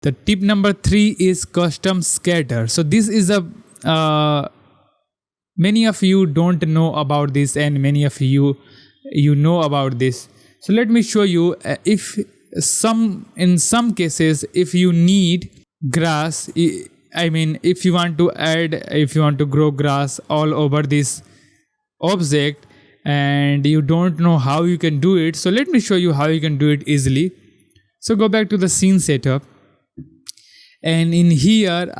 The tip number 3 is custom scatter. So this is a many of you don't know about this, and many of you know about this. So let me show you. If in some cases, if you need grass, if you want to grow grass all over this object and you don't know how you can do it, so let me show you how you can do it easily. So go back to the scene setup, and in here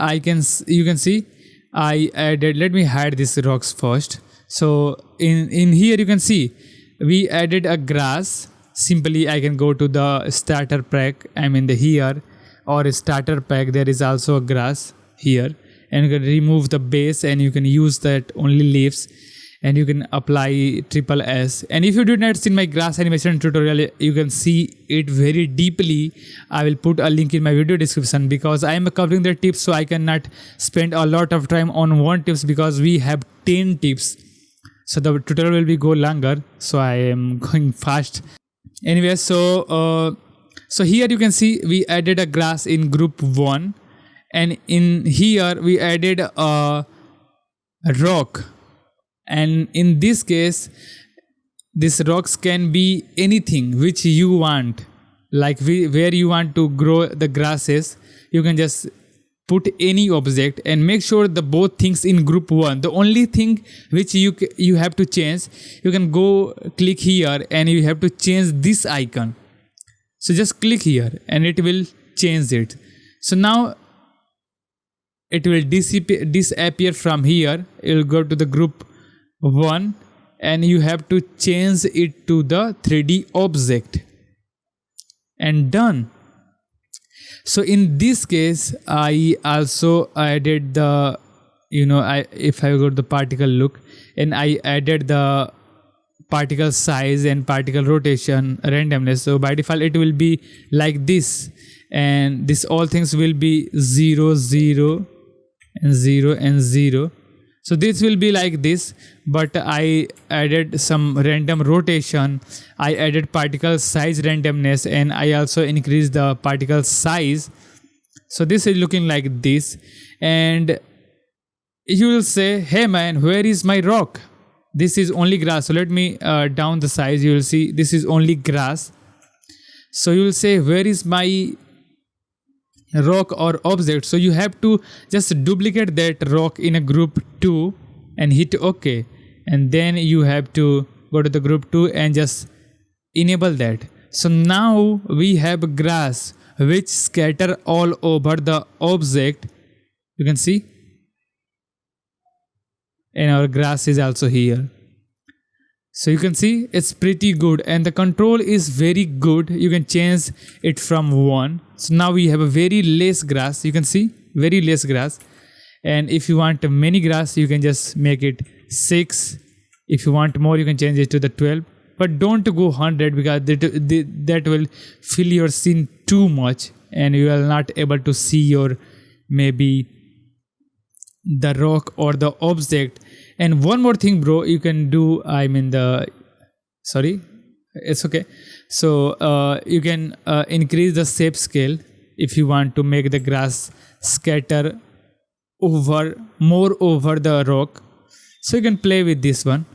you can see I added, let me hide these rocks first. So in here you can see we added a grass. Simply I can go to the starter pack, here, or starter pack, there is also a grass here, and you can remove the base and you can use that only leaves, and you can apply triple S. And if you did not see my grass animation tutorial, you can see it very deeply. I will put a link in my video description, because I am covering the tips, so I cannot spend a lot of time on one tips, because we have 10 tips, so the tutorial will go longer, so I am going fast. Anyway, so here you can see we added a grass in group 1, and in here we added a rock. And in this case, these rocks can be anything which you want, like where you want to grow the grasses. You can just put any object, and make sure the both things in group 1. The only thing which you have to change, you can go click here and you have to change this icon. So just click here and it will change it. So now it will disappear from here. It will go to the group 1, and you have to change it to the 3D object, and done. So in this case, I also added the, if I go to the particle look, and I added the particle size and particle rotation randomness. So by default it will be like this, and this all things will be 0, 0 and 0 and 0. So this will be like this, but I added some random rotation, I added particle size randomness, and I also increased the particle size. So this is looking like this, and you will say, hey man, where is my rock? This is only grass. So let me down the size. You will see this is only grass. So you will say, where is my rock or object? So you have to just duplicate that rock in a group 2 and hit OK, and then you have to go to the group 2 and just enable that. So now we have grass which scatter all over the object. You can see, and our grass is also here. So you can see it's pretty good, and the control is very good. You can change it from 1. So now we have a very less grass. You can see very less grass, and if you want many grass, you can just make it 6. If you want more, you can change it to the 12, but don't go 100, because that will fill your scene too much, and you are not able to see your maybe the rock or the object. And one more thing, bro, you can do, it's okay. So you can increase the shape scale if you want to make the grass scatter more over the rock. So you can play with this one.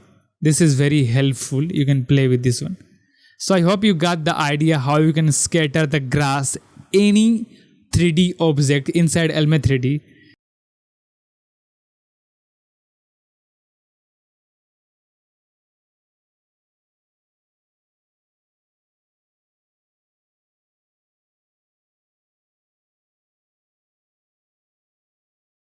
This is very helpful. You can play with this one. So I hope you got the idea how you can scatter the grass, any 3D object inside Elme 3D.